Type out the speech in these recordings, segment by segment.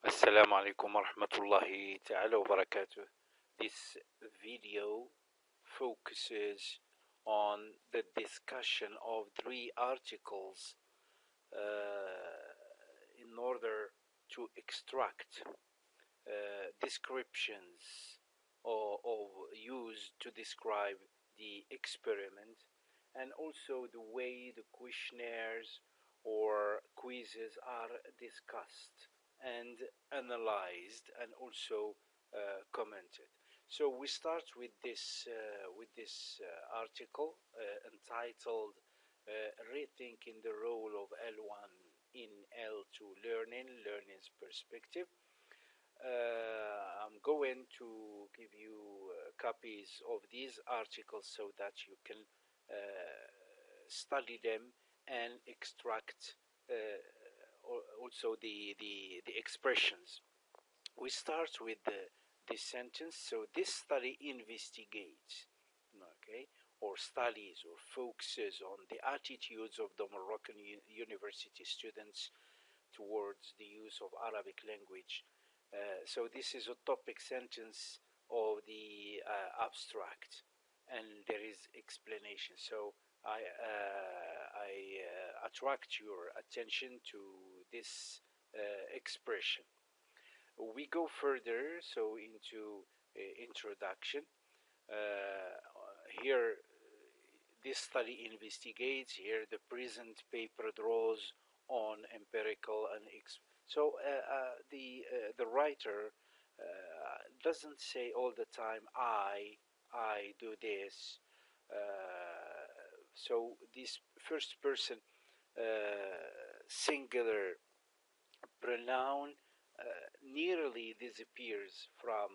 Assalamu alaikum wa rahmatullahi ta'ala wa barakatuh. This video focuses on the discussion of three articles in order to extract descriptions or used to describe the experiment, and also the way the questionnaires or quizzes are discussed and analyzed and also commented. So we start with this article entitled "Rethinking the Role of L1 in L2 Learning's Perspective." I'm going to give you copies of these articles so that you can study them and extract also the expressions. We start with this sentence. So this study investigates, okay, or studies or focuses on the attitudes of the Moroccan university students towards the use of Arabic language. So this is a topic sentence of the abstract, and there is explanation. So I attract your attention to this expression. We go further, so into introduction. Here, this study investigates. Here, the present paper draws on empirical and the writer doesn't say all the time I do this. So this first person singular pronoun nearly disappears from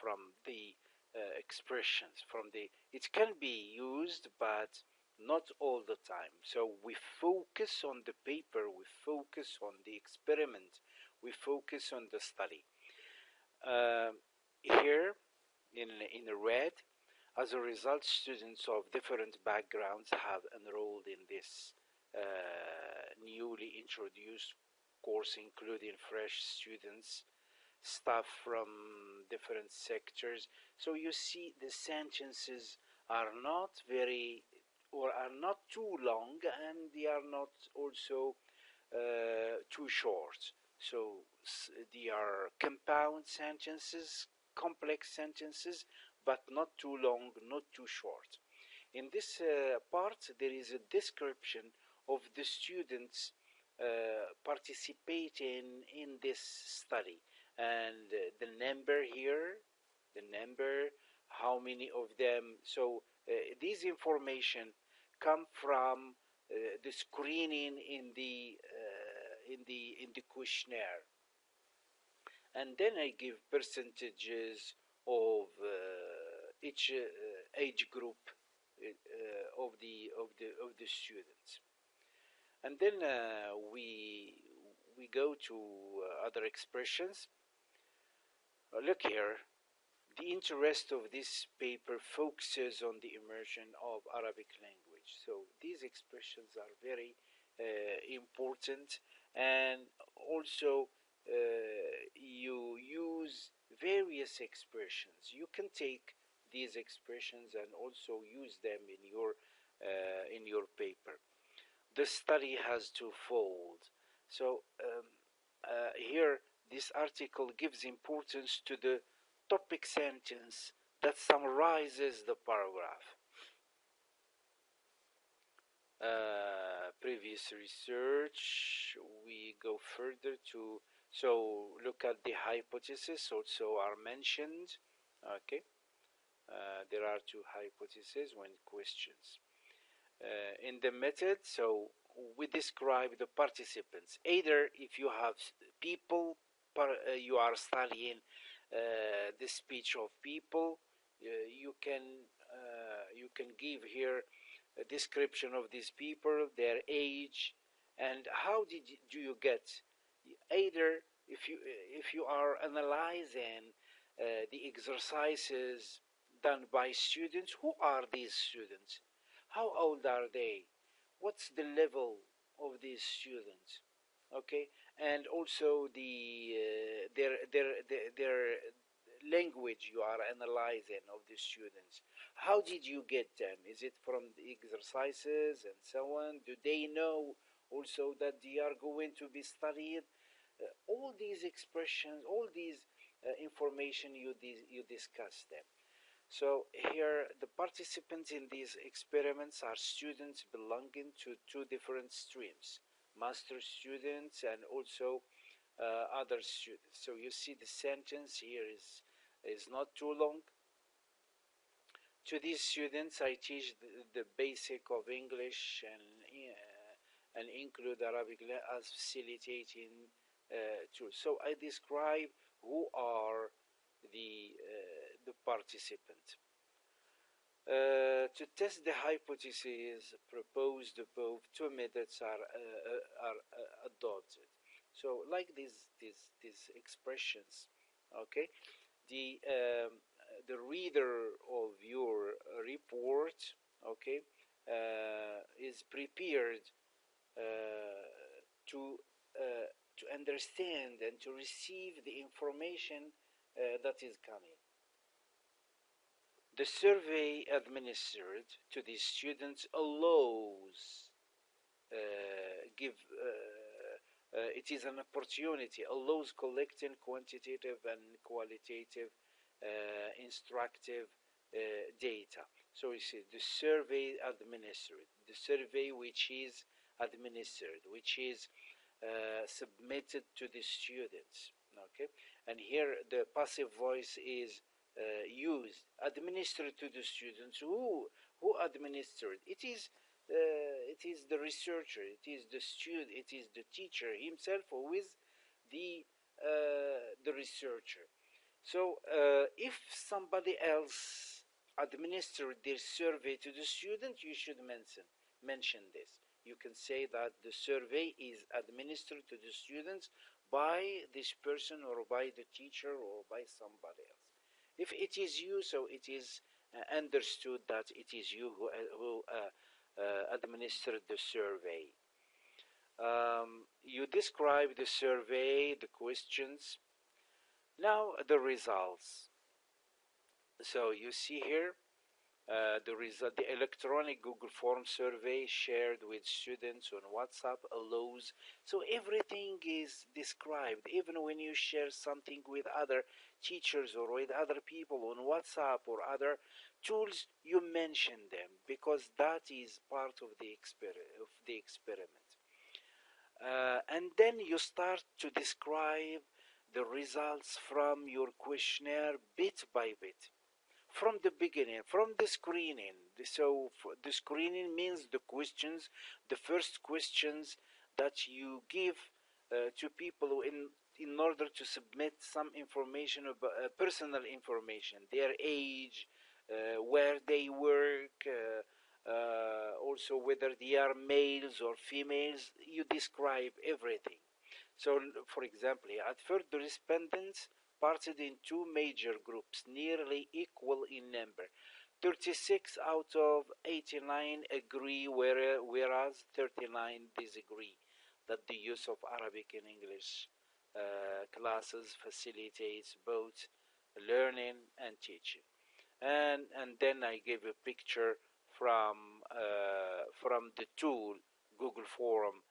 from the expressions. From the it can be used, but not all the time. So we focus on the paper, we focus on the experiment, we focus on the study. Here in red, as a result, students of different backgrounds have enrolled in this newly introduced course, including fresh students, staff from different sectors. So you see the sentences are not very or are not too long, and they are not also too short. So they are compound sentences, complex sentences, but not too long, not too short. In this part, there is a description of the students participating in this study, and the number here, the number, how many of them. So these information come from the screening in the questionnaire, and then I give percentages of each age group of the students, and then we go to other expressions. Look here. The interest of this paper focuses on the immersion of Arabic language. So these expressions are very important, and also you use various expressions. You can take these expressions and also use them in your paper. The study has twofold. So here, this article gives importance to the topic sentence that summarizes the paragraph. Previous research, we go further to, so look at the hypotheses also are mentioned. Okay, there are two hypotheses when questions. In the method, so we describe the participants. Either if you have people, you are studying the speech of people, you can give here a description of these people, their age, and how do you get. Either if you are analyzing the exercises done by students, who are these students? How old are they? What's the level of these students? Okay, and also their language you are analyzing of the students. How did you get them? Is it from the exercises and so on? Do they know also that they are going to be studied? All these expressions, all these information you discuss them. So here, the participants in these experiments are students belonging to two different streams, master students and also other students. So you see the sentence here is not too long. To these students, I teach the basic of English and include Arabic as facilitating tools. So I describe who are the participants. To test the hypothesis proposed above, two methods are adopted. So, like these expressions, okay, the um, the reader of your report, okay, is prepared to to understand and to receive the information that is coming. The survey administered to the students allows give it is an opportunity, allows collecting quantitative and qualitative instructive data. So you see the survey administered, the survey which is administered, which is submitted to the students. Okay, and here the passive voice is used, administered to the students. Who administered? It is the researcher, it is the student, it is the teacher himself who is the researcher. So if somebody else administered their survey to the student, you should mention this. You can say that the survey is administered to the students by this person or by the teacher or by somebody else. If it is you, so it is understood that it is you who administered the survey. You describe the survey, the questions. Now the results. So you see here the result. The electronic Google Form survey shared with students on WhatsApp allows. So everything is described. Even when you share something with other teachers or with other people on WhatsApp or other tools, you mention them because that is part of the experiment. And then you start to describe the results from your questionnaire bit by bit. From the beginning, from the screening. So the screening means the questions, the first questions that you give to people in order to submit some information about personal information, their age, where they work, also whether they are males or females. You describe everything. So, for example, at first the respondents parted in two major groups, nearly equal in number. 36 out of 89 agree, whereas 39 disagree that the use of Arabic and English classes facilitates both learning and teaching. And then I gave a picture from the tool Google Form,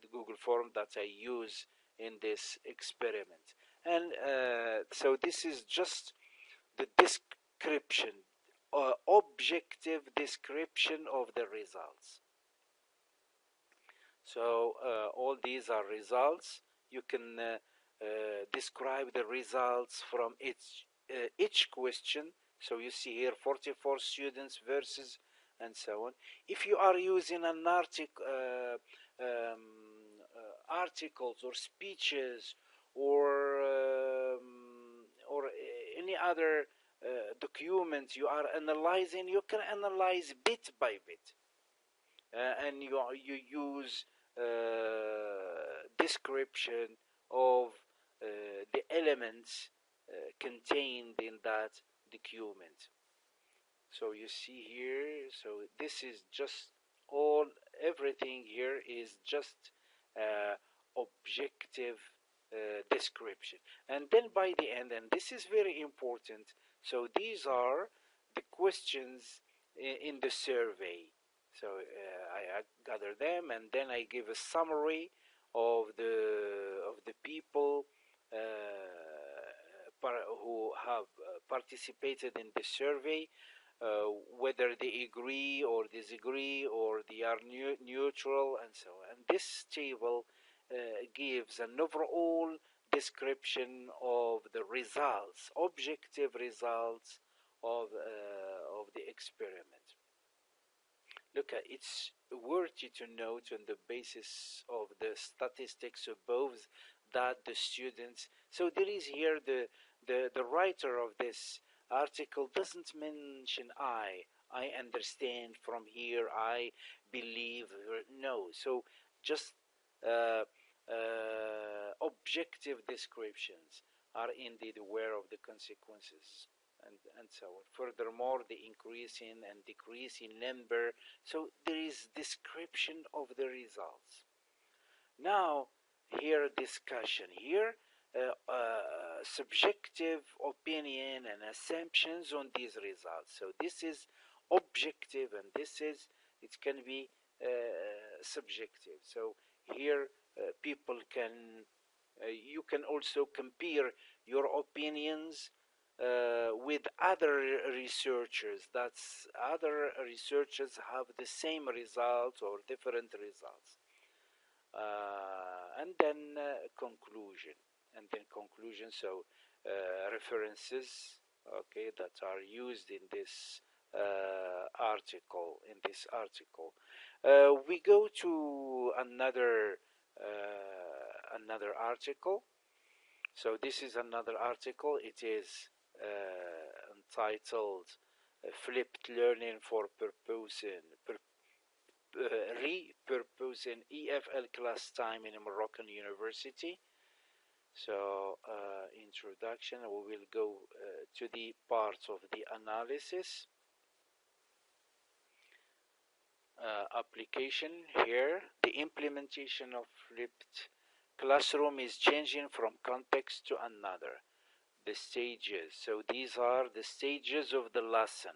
the Google Form that I use in this experiment. And so this is just the description, objective description of the results. So all these are results. You can describe the results from each question. So you see here 44 students versus and so on. If you are using an articles or speeches or any other document you are analyzing, you can analyze bit by bit, and you use description of the elements contained in that document. So you see here, so this is just everything here is just objective description. And then by the end, and this is very important, so these are the questions in the survey. So I gather them, and then I give a summary of the people who have participated in the survey, whether they agree or disagree or they are neutral and so on. And this table gives an overall description of the results, objective results of the experiment. Look, it's worthy to note on the basis of the statistics above that the students, so there is here the writer of this article doesn't mention I understand from here, I believe, no. So just uh, objective descriptions are indeed aware of the consequences and so on. Furthermore, the increase in and decrease in number, so there is description of the results. Now, here discussion, here subjective opinion and assumptions on these results. So this is objective and this is, it can be subjective. So here people can, you can also compare your opinions with other researchers. That's other researchers have the same results or different results. And then conclusion, and then conclusion. So references, okay, that are used in this article. We go to another article. So this is another article. It is entitled "Flipped Learning for Repurposing EFL Class Time in a Moroccan University." So introduction, we will go to the parts of the analysis. Application here, the implementation of flipped classroom is changing from context to another. The stages, so these are the stages of the lesson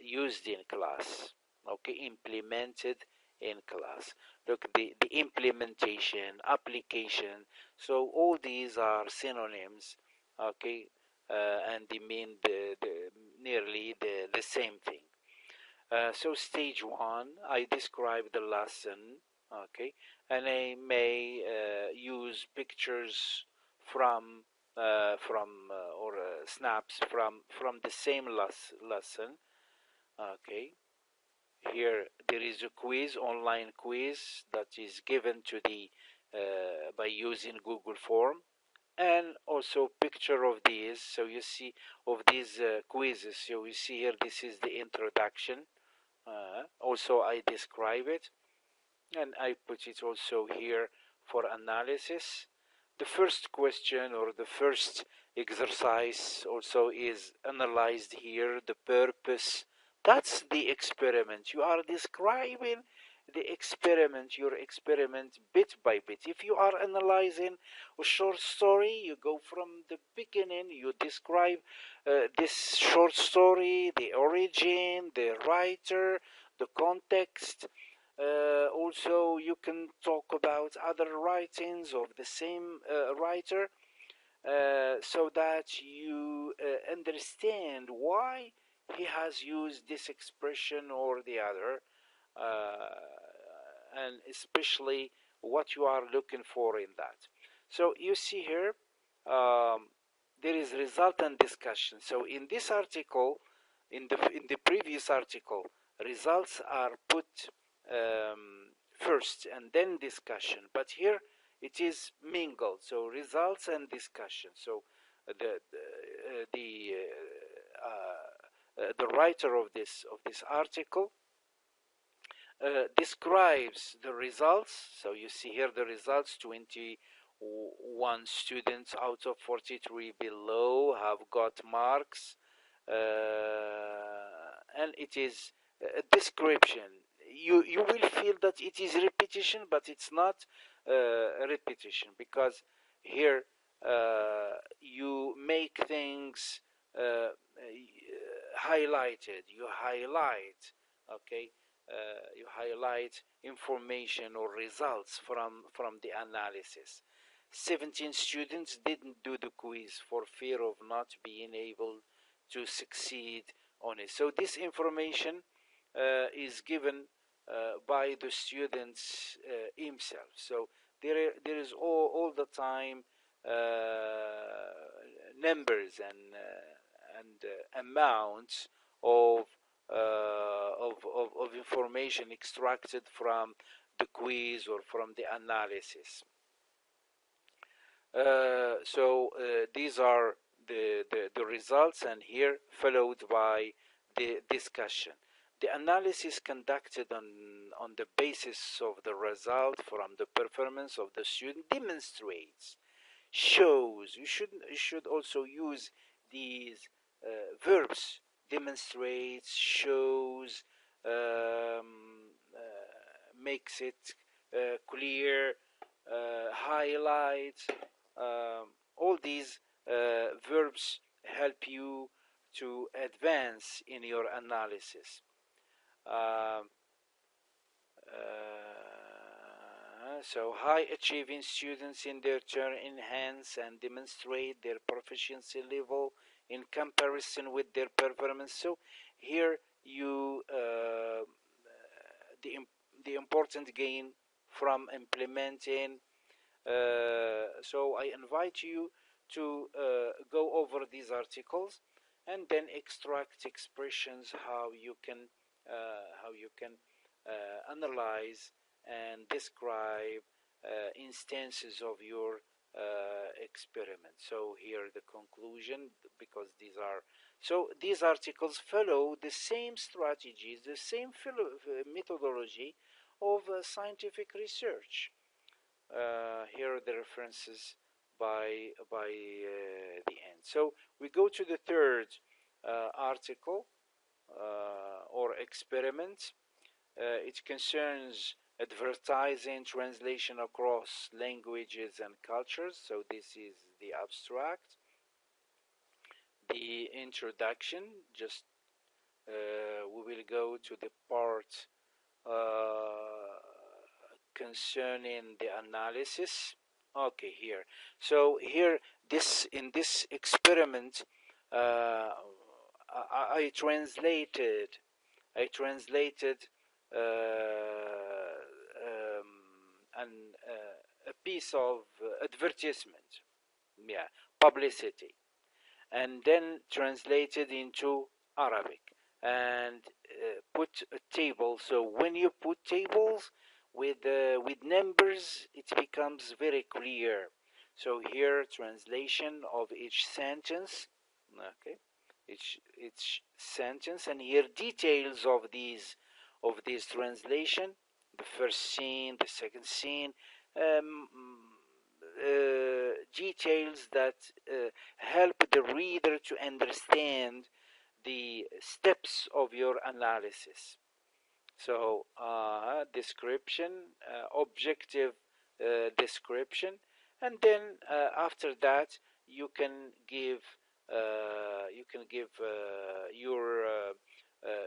used in class, okay, implemented in class. Look, the implementation, application, so all these are synonyms, okay, and they mean nearly the same thing. So stage one, I describe the lesson, okay, and I may use pictures from or snaps from the same lesson, okay. Here there is a quiz, online quiz, that is given to the by using Google Form, and also picture of these. So you see of these quizzes. So you see here, this is the introduction. Also I describe it, and I put it also here for analysis. The first question or the first exercise also is analyzed here, the purpose. That's the experiment. You are describing the experiment, your experiment bit by bit. If you are analyzing a short story, you go from the beginning, you describe this short story, the origin, the writer, the context. Also, you can talk about other writings of the same writer, so that you understand why he has used this expression or the other, and especially what you are looking for in that. So you see here, there is result and discussion. So in this article, in the previous article, results are put first and then discussion, but here it is mingled, so results and discussion. So the writer of this article describes the results. So you see here the results: 21 students out of 43 below have got marks, and it is a description. you will feel that it is repetition, but it's not repetition, because here you make things highlighted. You highlight, okay, you highlight information or results from the analysis. 17 students didn't do the quiz for fear of not being able to succeed on it. So this information is given by the students himself. So there is all the time numbers and amounts of, of information extracted from the quiz or from the analysis. So these are the results, and here followed by the discussion. The analysis conducted on the basis of the result from the performance of the student demonstrates, shows. You should also use these verbs: demonstrates, shows, makes it clear, highlights. All these verbs help you to advance in your analysis. Um, so high achieving students in their turn enhance and demonstrate their proficiency level in comparison with their performance. So here you the the important gain from implementing. So I invite you to go over these articles and then extract expressions, how you can analyze and describe instances of your experiment. So here the conclusion, because these articles follow the same strategies, the same methodology of scientific research. Here are the references by the end. So we go to the third article or experiment. It concerns advertising translation across languages and cultures. So this is the abstract. The introduction, just we will go to the part concerning the analysis. Okay, here. So here, in this experiment, I translated an, a piece of advertisement, yeah, publicity, and then translated into Arabic, and put a table. So when you put tables with numbers, it becomes very clear. So here, translation of each sentence, okay, each sentence, and here details of these translation, the first scene, the second scene, details that help the reader to understand the steps of your analysis. So description, objective description, and then after that you can give your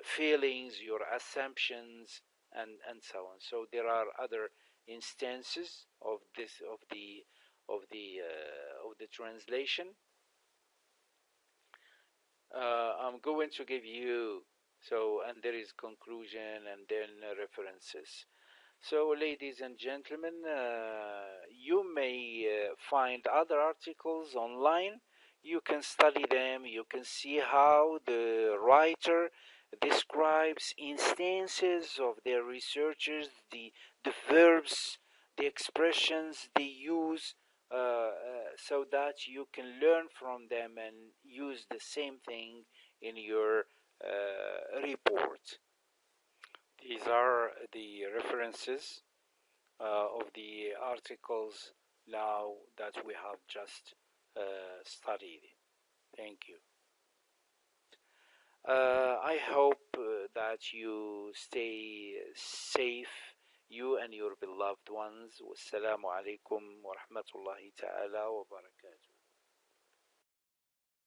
feelings, your assumptions, and so on. So there are other instances of this of the translation. I'm going to give you, so, and there is conclusion and then references. So, ladies and gentlemen, you may find other articles online. You can study them. You can see how the writer describes instances of their researchers, the verbs, the expressions they use, so that you can learn from them and use the same thing in your report. These are the references of the articles now that we have just studied. Thank you. I hope that you stay safe, you and your beloved ones. Wassalamu alaikum wa rahmatullahi ta'ala wa barakatuh.